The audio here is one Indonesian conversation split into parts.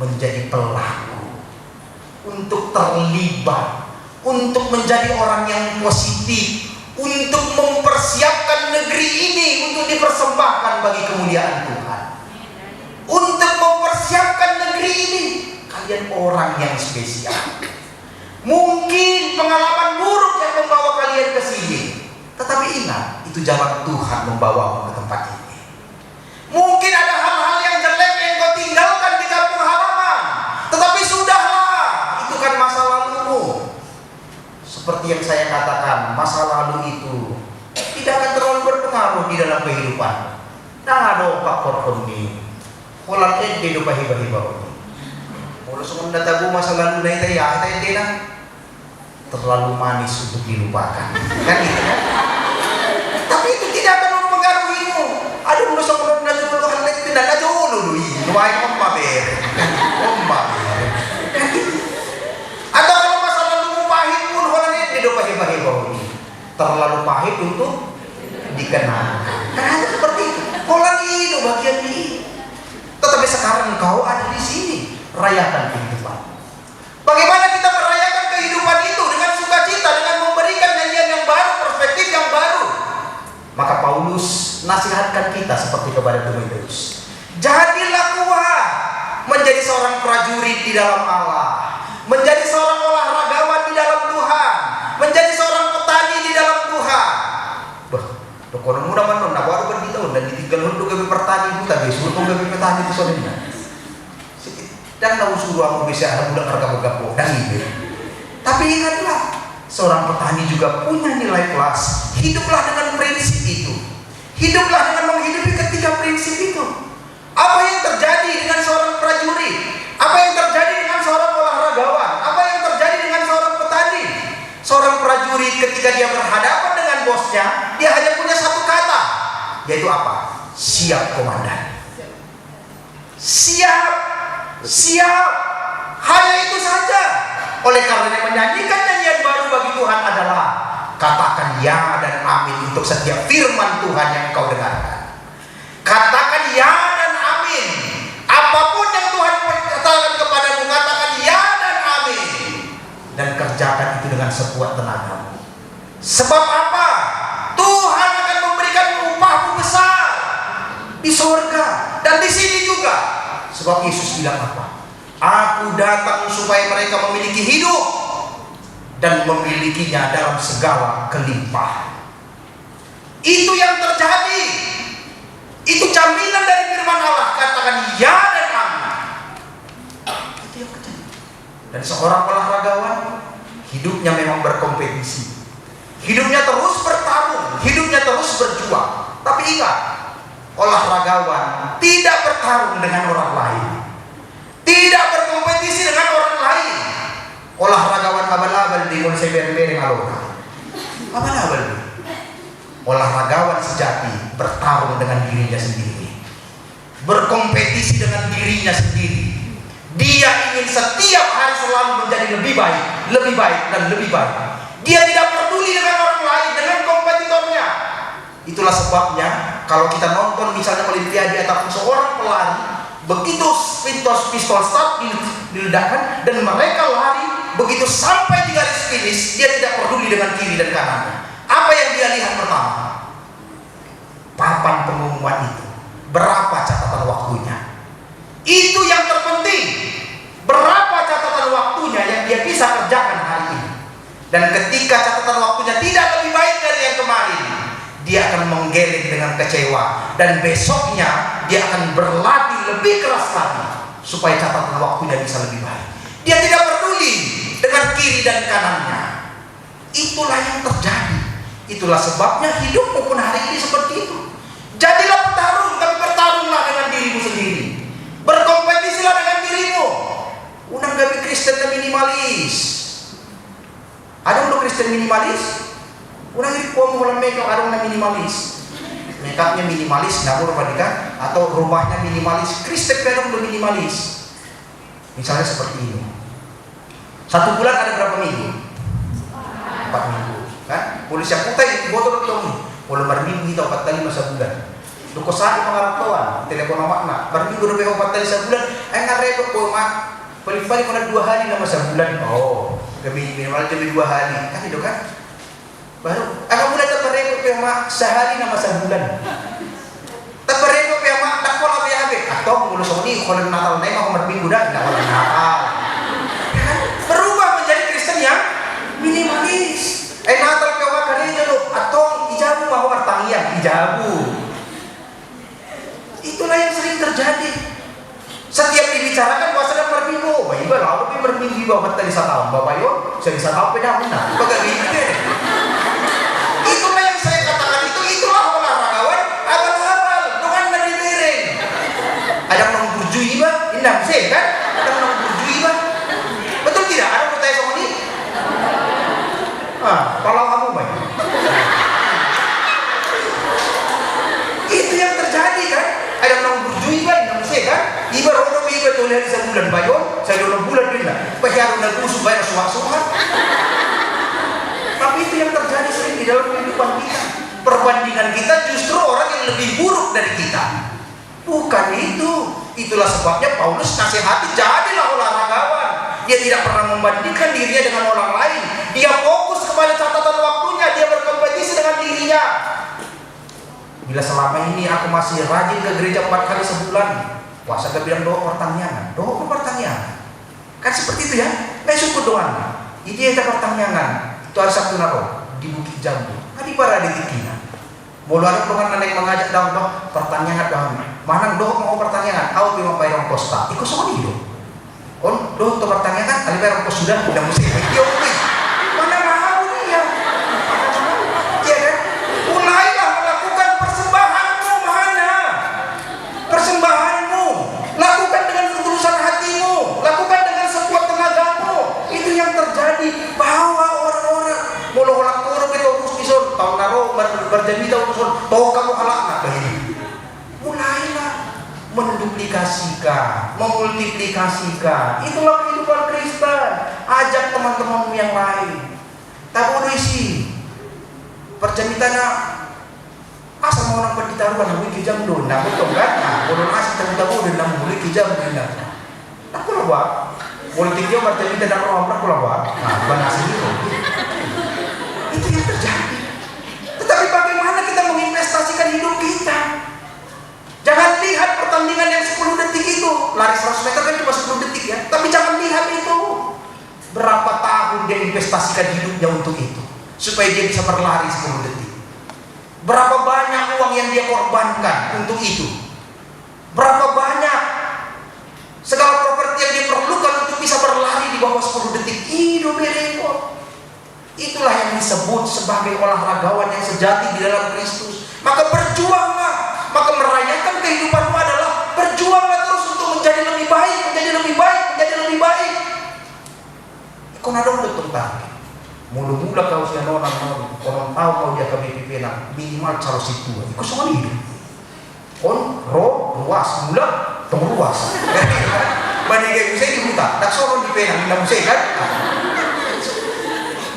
menjadi pelaku, untuk terlibat, untuk menjadi orang yang positif, untuk mempersiapkan negeri ini untuk dipersembahkan bagi kemuliaan Tuhan. Untuk mempersiapkan negeri ini, kalian orang yang spesial. Mungkin pengalaman buruk yang membawa kalian ke sini, tetapi ingat, itu jalan Tuhan membawamu ke tempat ini. Mungkin ada hal-hal yang jelek yang kau tinggalkan di kampung halaman, tetapi sudahlah, itu kan masa lalumu. Seperti yang saya katakan, masa lalu itu tidak akan terlalu berpengaruh di dalam kehidupan. Nah, ada Pak Korponi, kolam ente do pahiba-hiba ini. Kalau semua tabu masa lalu na itu ya, ente terlalu manis untuk dilupakan, kan gitu kan? Tapi itu tidak akan mempengaruhimu. Aduh, mulut sama mulut najul lu hal itu tidak najul lu ini, luai omma ber, kan gitu. Atau kalau masa lalu pahit pun orang ini do pahiba-hiba ini, terlalu pahit untuk dikenal. Kan ada seperti itu. Orang ini bagian ini. Tetapi sekarang kau ada di sini, rayakan kehidupan. Bagaimana kita merayakan kehidupan itu dengan sukacita, dengan memberikan nyanyian yang baru, perspektif yang baru. Maka Paulus nasihatkan kita seperti kepada Timotius. Jadilah kuat menjadi seorang prajurit di dalam Allah, menjadi seorang olahragawan di dalam Tuhan, menjadi seorang petani di dalam Tuhan. Kono muda man na baru kan ditaon dan ditinggal untuk kami pertani buta guys, untuk kami petani itu soalnya. Dan tahu suruh aku bisa ada budak harga-harga dan gitu. Tapi ingatlah, seorang petani juga punya nilai plus. Hiduplah dengan prinsip itu. Hiduplah dengan menghidupi ketiga prinsip itu. Apa yang terjadi dengan seorang prajurit? Apa yang terjadi dengan seorang olahragawan? Apa yang terjadi dengan seorang petani? Seorang prajurit ketika dia berhadapan dengan bosnya, dia hanya punya satu kata, yaitu apa? Siap komandan. Siap, siap. Hanya itu saja. Oleh karena menyanyikan nyanyian baru bagi Tuhan adalah katakan ya dan amin untuk setiap firman Tuhan yang kau dengarkan. Katakan ya dan amin. Apapun yang Tuhan katakan kepadamu, katakan ya dan amin. Dan kerjakan itu dengan sekuat tenaga. Sebab apa? Tuhan akan memberikan upahmu besar di surga dan di sini juga. Sebab Yesus bilang apa? Aku datang supaya mereka memiliki hidup dan memilikinya dalam segala kelimpahan. Itu yang terjadi. Itu jaminan dari firman Allah. Katakan ya dan amin. Itu yang terjadi. Dan seorang olahragawan, hidupnya memang berkompetisi. Hidupnya terus bertarung, hidupnya terus berjuang. Tapi ingat, olahragawan tidak bertarung dengan orang lain, tidak berkompetisi dengan orang lain. Olahragawan abal-abal di mulai bereng aloka. Abal-abal. Olahragawan sejati bertarung dengan dirinya sendiri, berkompetisi dengan dirinya sendiri. Dia ingin setiap hari selalu menjadi lebih baik, lebih baik, dan lebih baik. Dia tidak peduli dengan orang lain, dengan kompetitornya. Itulah sebabnya kalau kita nonton misalnya olimpiade ataupun seorang pelari, begitu pistol start diledakkan dan mereka lari, begitu sampai di garis finish, dia tidak peduli dengan kiri dan kanannya. Apa yang dia lihat pertama? Papan pengumuman itu. Berapa catatan waktunya? Itu yang terpenting. Berapa catatan waktunya yang dia bisa kerjakan hari ini? Dan ketika catatan waktunya tidak lebih baik dari yang kemarin, dia akan menggeleng dengan kecewa. Dan besoknya dia akan berlatih lebih keras lagi supaya catatan waktunya bisa lebih baik. Dia tidak peduli dengan kiri dan kanannya. Itulah yang terjadi. Itulah sebabnya hidupmu pun hari ini seperti itu. Jadilah petarung, tapi bertarunglah dengan dirimu sendiri. Berkompetisilah dengan dirimu. Unang gabi Kristen na minimalis. Ada untuk Kristen minimalis? Unang iripuan mo walang makeup, ada na minimalis. Makeupnya minimalis, nabur padika, atau rumahnya minimalis. Kristen pero udah minimalis. Misalnya seperti ini. 1 bulan ada berapa minggu? 4 minggu. Kan? Polis yang putih botol itu. Walau berminggu kita 4 kali masa bulan. Duko sa mga raktawan, telepon makna. Berminggu udah behopat tadi sebulan, nggak repot po mak. Paling-paling kalau 2 hari nama sebulan. Oh, minimal jadi 2 hari. Kan itu kan? Baru, agak mulai terperepot po mak sehari nama sebulan. Terperepot po mak, tak pola po yabe. Atau mulu soni kalau Natal naik mau berminggu dah, nggak mau Natal. Berubah menjadi Kristen yang minimalis. Natal po mak kali itu loh. Atau ijabu mau pertanyaan, ijabu. Itulah yang sering terjadi. Setiap dibicarakan puasa dan berminggu. Baik lah, tapi berminggu bawa tadi 1 tahun. Bapak yo, saya bisa tahu peda mana. Bagai ini. Itulah yang saya katakan itulah olahragawan abal-abal dengan nadi bereng. Ada yang berjui bah, indah sih kan? Ada yang berjui bah. Betul tidak? Ada pertanyaan sama ini? Kalau kamu baik. Itu yang terjadi kan? Ada yang berjui bah, indah sih kan? Iba rodo iba tulis di sebulan bayon, saya 2 bulan bila. Pahyaru na kusuk bayar suah-suah. Tapi itu yang terjadi sering di dalam kehidupan kita. Perbandingan kita justru orang yang lebih buruk dari kita. Bukan itu. Itulah sebabnya Paulus nasihati, jadilah olahragawan. Dia tidak pernah membandingkan dirinya dengan orang lain. Dia fokus kepada catatan waktunya, dia berkompetisi dengan dirinya. Bila selama ini aku masih rajin ke gereja 4 kali sebulan, puasa gak bilang doa pertanyaan, kan seperti itu ya. Nggak syukur doa. Ini ada pertanyaan. Itu hari Sabtu naro di Bukit Jambu. Tadi para di Tikina. Mulu ada pengen nenek mengajak doa pertanyaan doa. Mana doa mau pertanyaan? Aku memang bayar ongkos tak. Ikut sama dia. On doa untuk pertanyaan. Kali bayar ongkos sudah musik. Dia mana mau dia? Ya kan? Mulailah melakukan persembahanmu mana? Persembahanmu. Lakukan dengan ketulusan hatimu, lakukan dengan sekuat tenagamu. Itu yang terjadi. Bahwa orang-orang mulu halak turun itu urus bison tahun naro berjanji tahun urusan tahu kamu halak nak begini. Mulailah menduplikasikan, memultiplikasikan. Itulah kehidupan Kristen. Ajak teman-temanmu yang lain. Tak boleh sih perjamitannya asal mau orang berditaruhan namun kijam don, nah betul kan? Nah, kalau asal tahu-tahu dan namun boleh kijam don, aku lah buat, politik dia berjadi tidak orang aku lah buat, nah bukan asal itu. Itu yang terjadi. Tetapi bagaimana kita menginvestasikan hidup kita? Jangan lihat pertandingan yang 10 detik itu, lari 100 meter kan cuma 10 detik ya, tapi jangan lihat itu. Berapa tahun dia investasikan hidupnya untuk itu, supaya dia bisa berlari 10 detik. Berapa banyak uang yang dia korbankan untuk itu? Berapa banyak segala properti yang dia perlukan untuk bisa berlari di bawah 10 detik? Hidup repot. Itulah yang disebut sebagai olahragawan yang sejati di dalam Kristus. Maka berjuanglah. Maka merayakan kehidupanmu adalah berjuanglah terus untuk menjadi lebih baik, menjadi lebih baik, menjadi lebih baik. Kau nadong betul tak? Mula-mula kau siya orang tahu kau dia ke BPP na minimal caro situ. Ikut semua hidup. On ruas mula temu ruas. Bani kayak bisa dibuta. Tak soron di pena minta musik kan?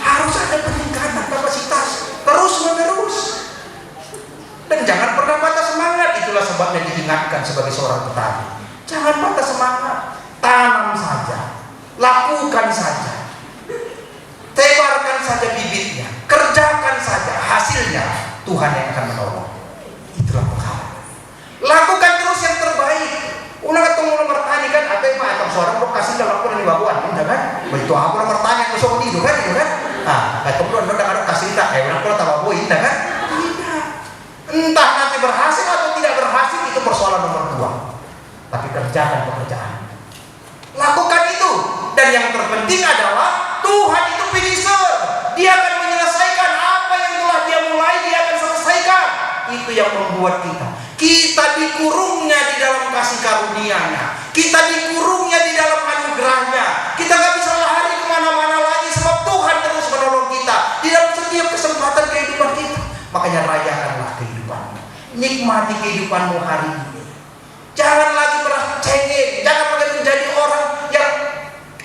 Harus ada peningkatan kapasitas terus menerus. Dan jangan pernah patah semangat. Itulah sebabnya diingatkan sebagai seorang petani. Jangan patah semangat. Tanam saja. Lakukan saja. Tebarkan saja bibitnya, kerjakan saja, hasilnya Tuhan yang akan menolong. Itulah pengalaman. Lakukan terus yang terbaik. Ulah ketemu nomor tani kan, apa yang atau seorang mau kasih dalam aku di baguan, udah kan? Begitu aku nomor tani yang besok itu kan, ketemu udah ada kasih tak, udah aku tahu boy, kan? Tidak. Entah nanti berhasil atau tidak berhasil itu persoalan nomor 2. Tapi kerjakan pekerjaan. Lakukan itu. Dan yang terpenting adalah Tuhan itu finisher. Dia akan menyelesaikan apa yang telah dia mulai, dia akan selesaikan. Itu yang membuat kita dikurungnya di dalam kasih karunia-Nya. Kita dikurungnya di dalam anugerah-Nya. Kita gak bisa lari kemana-mana lagi sebab Tuhan terus menolong kita di dalam setiap kesempatan kehidupan kita. Makanya rayakanlah kehidupanmu. Nikmati kehidupanmu hari ini. Jangan lagi merasa cengeng. Jangan lagi menjadi orang yang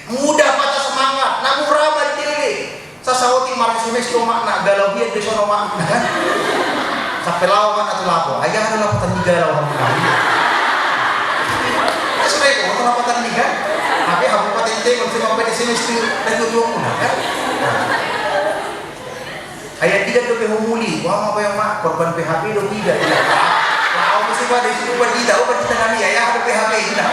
mudah patah semangat, namun ramah diri. Sasawati marisunes lo makna galau dia di sono makna kan. Sampai lawan atau lapo, ayah ada lapatan tiga lawan menang. Sudah itu, atau lapatan tiga. Tapi aku patente masih sampai di sini dan tujuan pun kan. Ayat 3 do humuli, wah apa yang mak korban PHP do 3. Kalau mesti pada situ kita nami ayah ada PHP itu kan.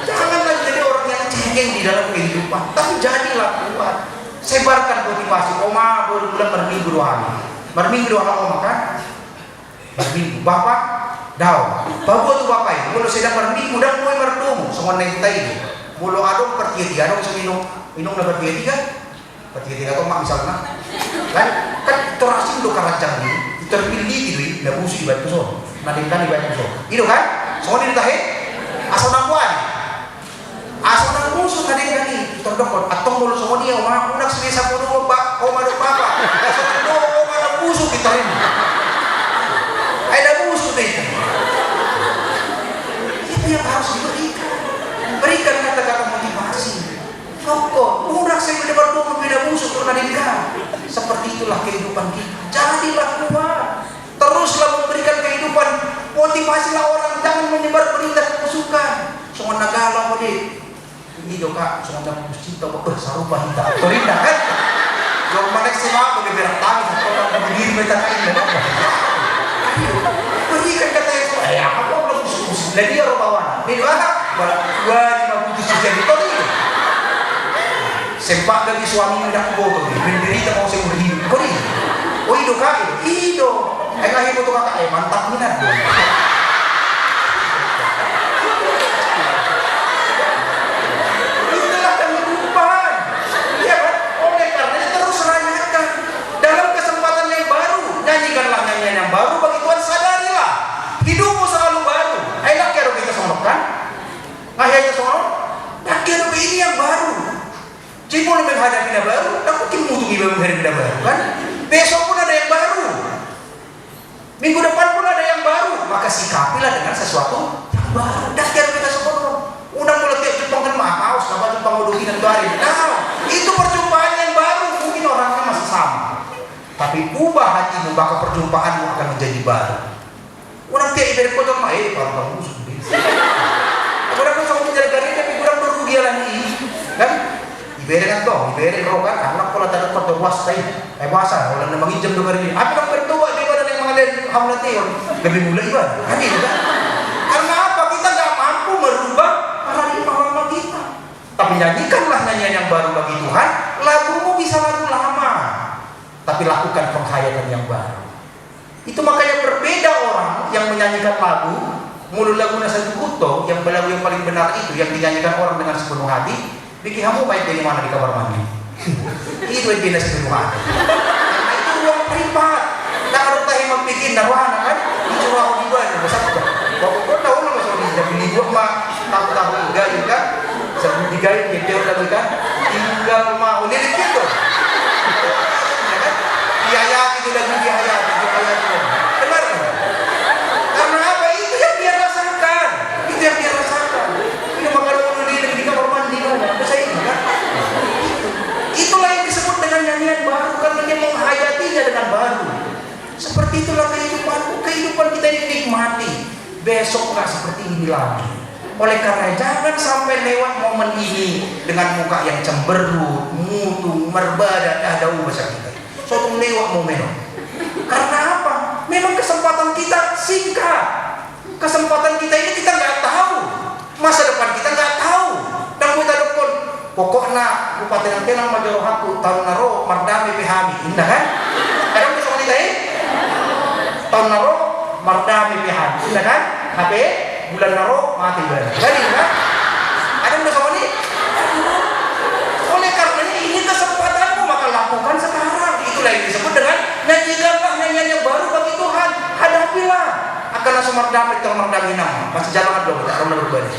Janganlah jadi orang yang cengeng di dalam kehidupan, tapi jadilah kuat. Sebarkan motivasi. Oma berbulan berminggu 2 hari. Berminggu 2 hari oma kan? Berminggu. Bapak, dah. Bapak tu bapak ini. Mulu sedang berminggu dan mulai berdomu. Semua neng ini. Mulu adong pertiga adong seminum na pertiga. Pertiga atau mak misalnya. Kan terasing do karancang ini. Terpilih gitu. Nabusi di batu so. Nadingkan di batu so. Itu kan? Semua ditahe. Asal nampuan. Asal nang musuh kadang kali terdokot atau mulut sama dia orang unak sebisa kudu pak oma do papa asal do oma nang musuh kita ini ada musuh deh itu yang harus berikan kata-kata motivasi kok unak saya beda berdoa beda musuh terkadang seperti itulah kehidupan kita jadilah kuat teruslah memberikan kehidupan motivasilah orang jangan menyebar berita kebusukan semua nagala mo deh ini doka semacam muscita sarupa hita terindah kan kalau mana sih bagi berak tangis atau orang berdiri mereka kain dan apa berikan kata yang apa belum musik jadi orang bawa ini mana dua 50 jadi tadi sempak dari suami hendak botol menderita mau saya berhidup kau ini oh itu kak itu enggak foto kakak mantap minat baru bagi Tuhan sadarilah hidupmu selalu baru enak ya kita sonok kan akhirnya sonok nak kira ini yang baru cipul menghadapi yang baru tak mungkin mutungi menghadapi yang baru kan besok pun ada yang baru minggu depan pun ada yang baru maka sikapilah dengan sesuatu yang baru dah kira kita sonok udah mulai tiap Jepang kan maaf sama Jepang udah kita hari itu perjumpaan yang baru mungkin orangnya masih sama tapi ubah hatimu maka perjumpaanmu akan menjadi baru. Orang tiap ibarat kotor mah kalau kamu sudah. Orang kan sama menjaga diri tapi kurang berugi lagi, kan? Ibarat kan toh, ibarat rokan anak pola tak dapat wastai, bahasa orang yang menginjam dengar ini. Apa yang berdoa di badan yang mengalir hamlatiun lebih mulai ibarat, kan itu kan? Karena apa kita nggak mampu merubah paradigma kita. Tapi nyanyikanlah nyanyian yang baru bagi Tuhan. Lagumu bisa lagu lama. Tapi lakukan penghayatan yang baru. Itu makanya berbeda orang yang menyanyikan lagu mulu lagu nasa buto yang lagu yang paling benar itu yang dinyanyikan orang dengan sepenuh hati. Bikin kamu baik dari mana di kamar mandi? Itu yang bina sepenuh hati. Karena itu ruang privat. Tak harus tahu yang bikin narwana kan? Itu ruang di luar. Kau tahu nggak soal ini? Tapi di luar mah tahu gayu kan? Sebelum digayu dia udah kan? Tinggal mau lirik gitu. Dihayati itu lagi dihayati benar kan? Karena apa? Itu yang dia rasakan ini makan dulu di kamar mandi kan? Itulah yang disebut dengan nyanyian baru karena dia menghayatinya dengan baru seperti itulah kehidupan kita ini nikmati besok nggak seperti ini lagi oleh karena jangan sampai lewat momen ini dengan muka yang cemberut, mutung, merbada, ada bahasa kita suatu lewat momen. Karena apa? Memang kesempatan kita singkat. Kesempatan kita ini kita nggak tahu. Masa depan kita nggak tahu. Dan kita depan pokoknya bupati tenang majoro haku tahun naro mardami pihami indah kan? Ada bisa kita ini? Tahun naro mardami pihami indah kan? HP bulan naro mati bulan. Jadi kan? Ada bisa ini? Oleh karenanya ini kesempatanmu maka lakukan sekarang. Itulah yang disebut dengan nyanyikanlah nyanyian yang baru bagi Tuhan. Hadapilah akan langsung merdamai termerdamai nama masih jalan dong kita orang berbeda.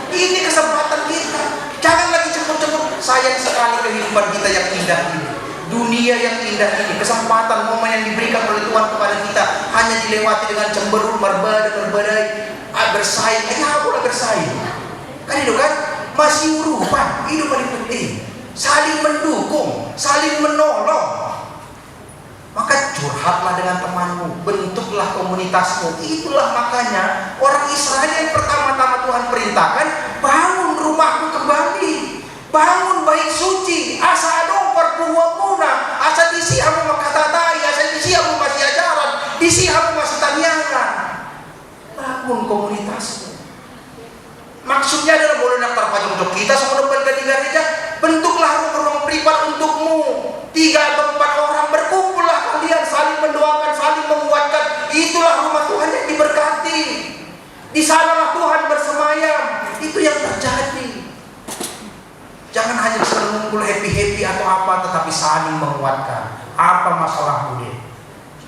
Ini kesempatan kita. Jangan lagi cepet-cepet. Sayang sekali kehidupan kita yang indah ini, dunia yang indah ini, kesempatan momen yang diberikan oleh Tuhan kepada kita hanya dilewati dengan cemberut, berbadai, bersaing. Apa bersaing? Kan itu kan masih urupan. Itu paling penting. Saling mendukung, saling menolong. Maka curhatlah dengan temanmu, bentuklah komunitasmu. Itulah makanya orang Israel yang pertama-tama Tuhan perintahkan, bangun rumahku kembali, bangun bait suci, asa adong perpuhuan muna, asa disihamu makatatai, asa disihamu masih ajaran, disihamu masih taniangan. Bangun komunitasmu. Maksudnya adalah boleh nak terpajang kita semua depan di gereja, bentuklah ruang privat untukmu. 3 atau 4 orang berkumpullah kalian, saling mendoakan, saling menguatkan. Itulah rumah Tuhan yang diberkati. Di sanalah Tuhan bersemayam. Itu yang terjadi. Jangan hanya selalu ngumpul happy-happy atau apa, tetapi saling menguatkan. Apa masalahmu dia?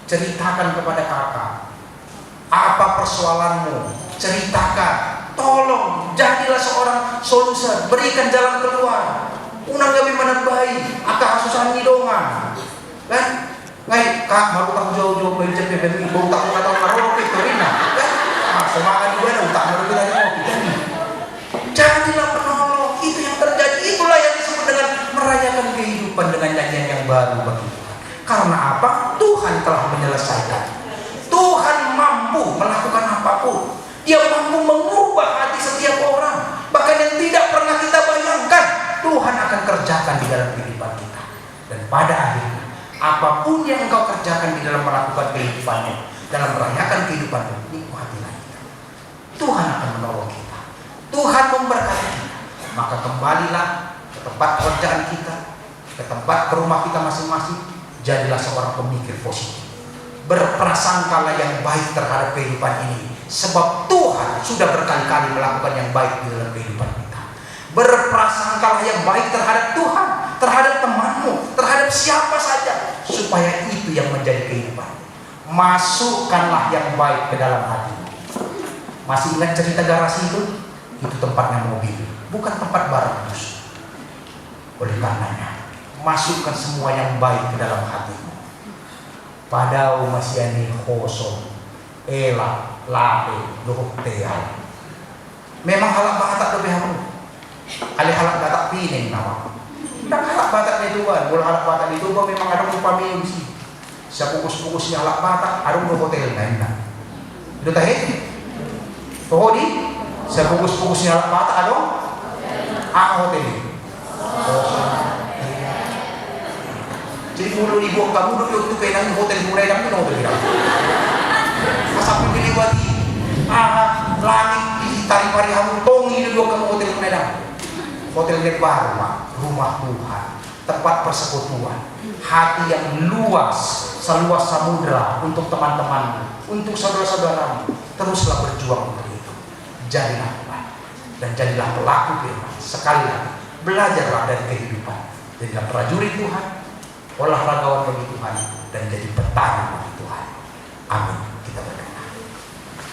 Ceritakan kepada kakak. Apa persoalanmu? Ceritakan. Tolong, jadilah seorang solusi. Berikan jalan keluar. Unang kami menambahi, aka hasusan hidongan, kan? Ngai kak mau tak jauh-jauh bencet bebek ibu tak mau tahu karo Victorina, kan? Semakan juga utak mau kita di kopi. Jadilah penolong, itu yang terjadi. Itulah yang disebut dengan merayakan kehidupan dengan nyanyian yang baru bagi Tuhan. Karena apa? Tuhan telah menyelesaikan. Tuhan mampu melakukan apapun. Dia mampu mengubah hati setiap orang, bahkan yang tidak pernah kita bayangkan. Tuhan akan kerjakan di dalam kehidupan kita. Dan pada akhirnya, apapun yang engkau kerjakan di dalam melakukan kehidupanmu, dalam merayakan kehidupanmu, nikmatilah kita. Tuhan akan menolong kita. Tuhan memberkati kita. Maka kembalilah ke tempat pekerjaan kita, ke tempat ke rumah kita masing-masing. Jadilah seorang pemikir positif. Berprasangkalah yang baik terhadap kehidupan ini. Sebab Tuhan sudah berkali-kali melakukan yang baik di dalam kehidupan kita. Berprasangkalah yang baik terhadap Tuhan, terhadap temanmu, terhadap siapa saja, supaya itu yang menjadi kehidupan. Masukkanlah yang baik ke dalam hatimu. Masih ingat cerita garasi itu? Itu tempatnya mobil, bukan tempat barang bus. Oleh karenanya, masukkan semua yang baik ke dalam hatimu. Padahal masih ani kosong, elak, lape, dohtea. Memang halak batak lebih hamu. Kali halak batak pining nama. Dan halak batak itu kan, bola halak batak itu kan memang ada rupa sih. Sepukus-pukusnya halak batak, ada di hotel lain. Itu tahu? Tahu di? Sepukus-pukusnya halak batak ada? Hotel. Jadi mulu ibu kamu duduk untuk penang hotel mulai dalam hotel kita. Sampai pilih lagi. Langit di tarik mari hamu tongi dulu kamu hotel mulai dalam. Hotel yang baru, rumah Tuhan, tempat persekutuan, hati yang luas, seluas samudra untuk teman-temanmu, untuk saudara-saudaramu. Teruslah berjuang untuk itu. Jadilah baik dan jadilah pelaku firman. Sekali lagi, belajarlah dari kehidupan. Jadilah prajurit Tuhan, olahragawan bagi Tuhan, dan jadi petani bagi Tuhan. Amin.